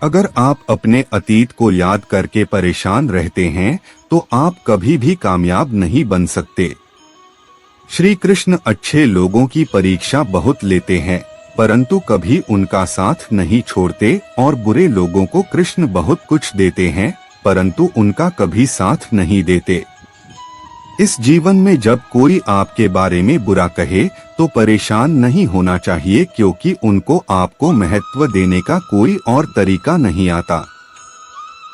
अगर आप अपने अतीत को याद करके परेशान रहते हैं तो आप कभी भी कामयाब नहीं बन सकते। श्री कृष्ण अच्छे लोगों की परीक्षा बहुत लेते हैं, परंतु कभी उनका साथ नहीं छोड़ते, और बुरे लोगों को कृष्ण बहुत कुछ देते हैं, परंतु उनका कभी साथ नहीं देते। इस जीवन में जब कोई आपके बारे में बुरा कहे तो परेशान नहीं होना चाहिए, क्योंकि उनको आपको महत्व देने का कोई और तरीका नहीं आता।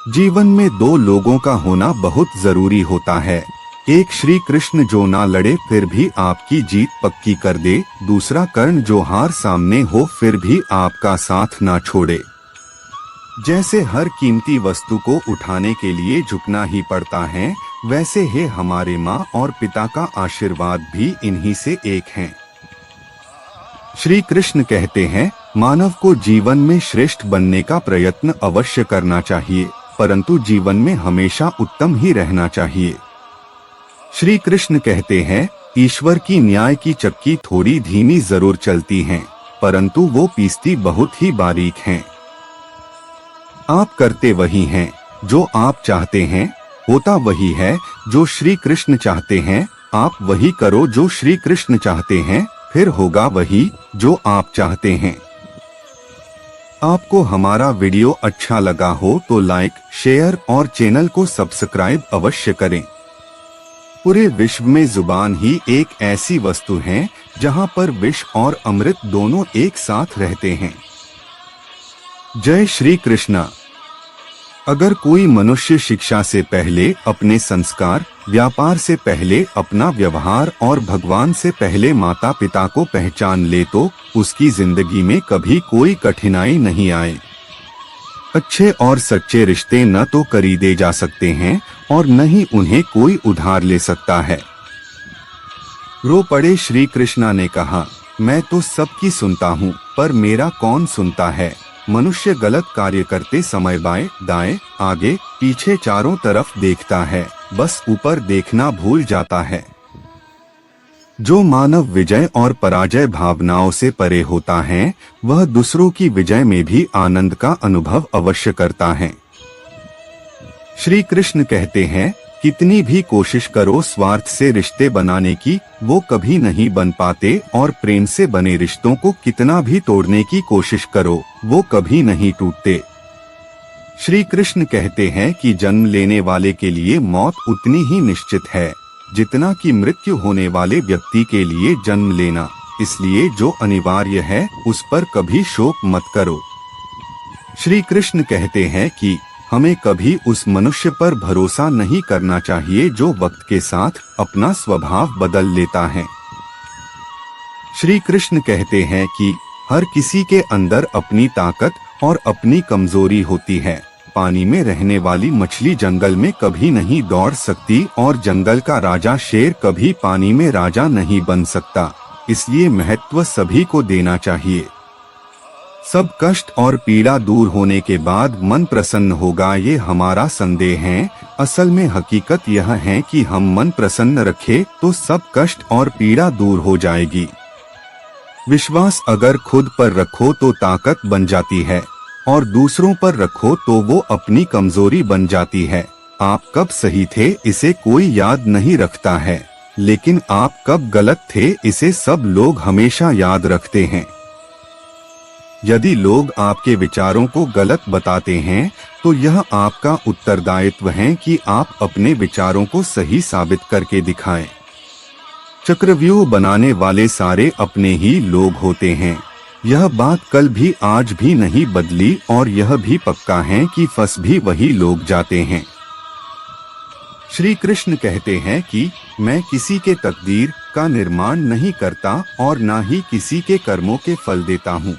जीवन में दो लोगों का होना बहुत जरूरी होता है। एक श्री कृष्ण जो ना लड़े फिर भी आपकी जीत पक्की कर दे, दूसरा कर्ण जो हार सामने हो फिर भी आपका साथ ना छोड़े। जैसे हर कीमती वस्तु को उठाने के लिए झुकना ही पड़ता है, वैसे ही हमारे माँ और पिता का आशीर्वाद भी इन्हीं से एक है। श्री कृष्ण कहते हैं, मानव को जीवन में श्रेष्ठ बनने का प्रयत्न अवश्य करना चाहिए, परंतु जीवन में हमेशा उत्तम ही रहना चाहिए। श्री कृष्ण कहते हैं, ईश्वर की न्याय की चक्की थोड़ी धीमी जरूर चलती है, परंतु वो पीसती बहुत ही बारीक हैं। आप करते वही हैं जो आप चाहते हैं, होता वही है जो श्री कृष्ण चाहते हैं। आप वही करो जो श्री कृष्ण चाहते हैं, फिर होगा वही जो आप चाहते हैं। आपको हमारा वीडियो अच्छा लगा हो तो लाइक, शेयर और चैनल को सब्सक्राइब अवश्य करें। पूरे विश्व में जुबान ही एक ऐसी वस्तु है जहां पर विष और अमृत दोनों एक साथ रहते हैं। जय श्री कृष्णा। अगर कोई मनुष्य शिक्षा से पहले अपने संस्कार, व्यापार से पहले अपना व्यवहार और भगवान से पहले माता पिता को पहचान ले तो उसकी जिंदगी में कभी कोई कठिनाई नहीं आए। अच्छे और सच्चे रिश्ते न तो खरीदे जा सकते हैं और न ही उन्हें कोई उधार ले सकता है। रो पड़े श्री कृष्णा ने कहा, मैं तो सबकी सुनता हूँ, पर मेरा कौन सुनता है। मनुष्य गलत कार्य करते समय बाएं, दाएं, आगे, पीछे चारों तरफ देखता है, बस ऊपर देखना भूल जाता है। जो मानव विजय और पराजय भावनाओं से परे होता है, वह दूसरों की विजय में भी आनंद का अनुभव अवश्य करता है। श्री कृष्ण कहते हैं, कितनी भी कोशिश करो स्वार्थ से रिश्ते बनाने की, वो कभी नहीं बन पाते, और प्रेम से बने रिश्तों को कितना भी तोड़ने की कोशिश करो, वो कभी नहीं टूटते। श्री कृष्ण कहते हैं कि जन्म लेने वाले के लिए मौत उतनी ही निश्चित है जितना कि मृत्यु होने वाले व्यक्ति के लिए जन्म लेना, इसलिए जो अनिवार्य है उस पर कभी शोक मत करो। श्री कृष्ण कहते हैं कि हमें कभी उस मनुष्य पर भरोसा नहीं करना चाहिए जो वक्त के साथ अपना स्वभाव बदल लेता है। श्री कृष्ण कहते हैं कि हर किसी के अंदर अपनी ताकत और अपनी कमजोरी होती है। पानी में रहने वाली मछली जंगल में कभी नहीं दौड़ सकती, और जंगल का राजा शेर कभी पानी में राजा नहीं बन सकता। इसलिए महत्व सभी को देना चाहिए। सब कष्ट और पीड़ा दूर होने के बाद मन प्रसन्न होगा, ये हमारा संदेह है। असल में हकीकत यह है कि हम मन प्रसन्न रखें तो सब कष्ट और पीड़ा दूर हो जाएगी। विश्वास अगर खुद पर रखो तो ताकत बन जाती है, और दूसरों पर रखो तो वो अपनी कमजोरी बन जाती है। आप कब सही थे इसे कोई याद नहीं रखता है, लेकिन आप कब गलत थे इसे सब लोग हमेशा याद रखते हैं। यदि लोग आपके विचारों को गलत बताते हैं तो यह आपका उत्तरदायित्व है कि आप अपने विचारों को सही साबित करके दिखाएं। चक्रव्यूह बनाने वाले सारे अपने ही लोग होते हैं। यह बात कल भी आज भी नहीं बदली, और यह भी पक्का है कि फंस भी वही लोग जाते हैं। श्री कृष्ण कहते हैं कि मैं किसी के तकदीर का निर्माण नहीं करता और ना ही किसी के कर्मों के फल देता हूँ।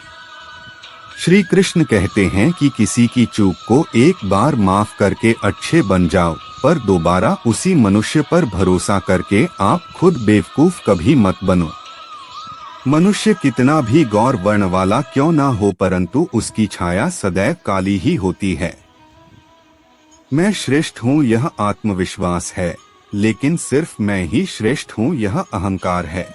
श्री कृष्ण कहते हैं कि किसी की चूक को एक बार माफ करके अच्छे बन जाओ, पर दोबारा उसी मनुष्य पर भरोसा करके आप खुद बेवकूफ कभी मत बनो। मनुष्य कितना भी गौर वर्ण वाला क्यों ना हो, परंतु उसकी छाया सदैव काली ही होती है। मैं श्रेष्ठ हूँ यह आत्मविश्वास है, लेकिन सिर्फ मैं ही श्रेष्ठ हूँ यह अहंकार है।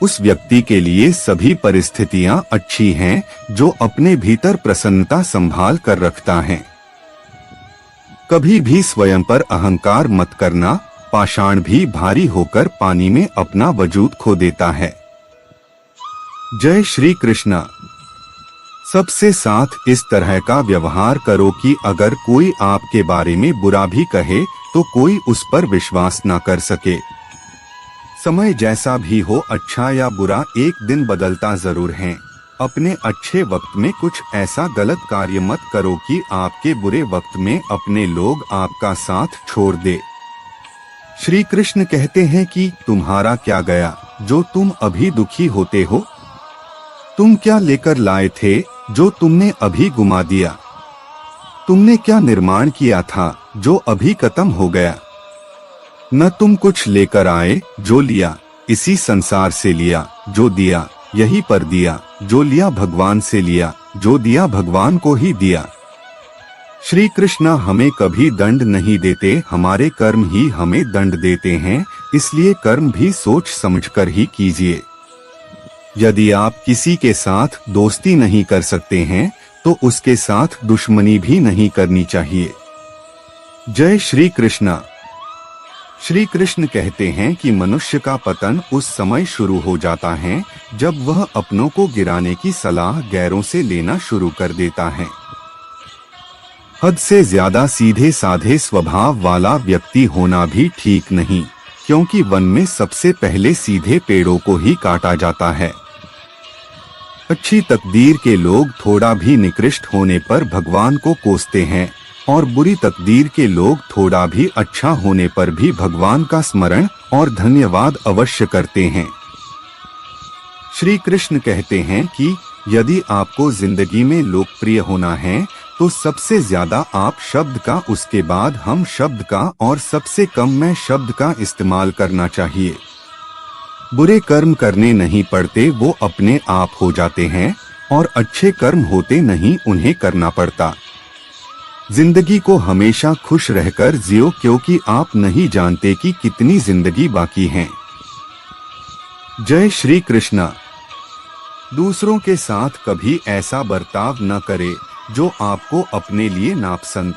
उस व्यक्ति के लिए सभी परिस्थितियां अच्छी हैं जो अपने भीतर प्रसन्नता संभाल कर रखता है। कभी भी स्वयं पर अहंकार मत करना, पाषाण भी भारी होकर पानी में अपना वजूद खो देता है। जय श्री कृष्णा। सबसे साथ इस तरह का व्यवहार करो कि अगर कोई आपके बारे में बुरा भी कहे तो कोई उस पर विश्वास न कर सके। समय जैसा भी हो, अच्छा या बुरा, एक दिन बदलता जरूर है। अपने अच्छे वक्त में कुछ ऐसा गलत कार्य मत करो कि आपके बुरे वक्त में अपने लोग आपका साथ छोड़ दे। श्री कृष्ण कहते हैं कि तुम्हारा क्या गया जो तुम अभी दुखी होते हो? तुम क्या लेकर लाए थे जो तुमने अभी गुमा दिया? तुमने क्या निर्माण किया था जो अभी खत्म हो गया? न तुम कुछ लेकर आए, जो लिया इसी संसार से लिया, जो दिया यही पर दिया, जो लिया भगवान से लिया, जो दिया भगवान को ही दिया। श्री कृष्ण हमें कभी दंड नहीं देते, हमारे कर्म ही हमें दंड देते हैं, इसलिए कर्म भी सोच समझकर ही कीजिए। यदि आप किसी के साथ दोस्ती नहीं कर सकते हैं तो उसके साथ दुश्मनी भी नहीं करनी चाहिए। जय श्री कृष्णा। श्री कृष्ण कहते हैं कि मनुष्य का पतन उस समय शुरू हो जाता है जब वह अपनों को गिराने की सलाह गैरों से लेना शुरू कर देता है। हद से ज्यादा सीधे साधे स्वभाव वाला व्यक्ति होना भी ठीक नहीं, क्योंकि वन में सबसे पहले सीधे पेड़ों को ही काटा जाता है। अच्छी तकदीर के लोग थोड़ा भी निकृष्ट होने पर भगवान को कोसते हैं और बुरी तकदीर के लोग थोड़ा भी अच्छा होने पर भी भगवान का स्मरण और धन्यवाद अवश्य करते हैं। श्री कृष्ण कहते हैं कि यदि आपको जिंदगी में लोकप्रिय होना है तो सबसे ज्यादा आप शब्द का, उसके बाद हम शब्द का और सबसे कम मैं शब्द का इस्तेमाल करना चाहिए। बुरे कर्म करने नहीं पड़ते, वो अपने आप हो जाते हैं, और अच्छे कर्म होते नहीं, उन्हें करना पड़ता। जिंदगी को हमेशा खुश रहकर जियो, क्योंकि आप नहीं जानते कि कितनी जिंदगी बाकी है। जय श्री कृष्णा। दूसरों के साथ कभी ऐसा बर्ताव न करें जो आपको अपने लिए नापसंद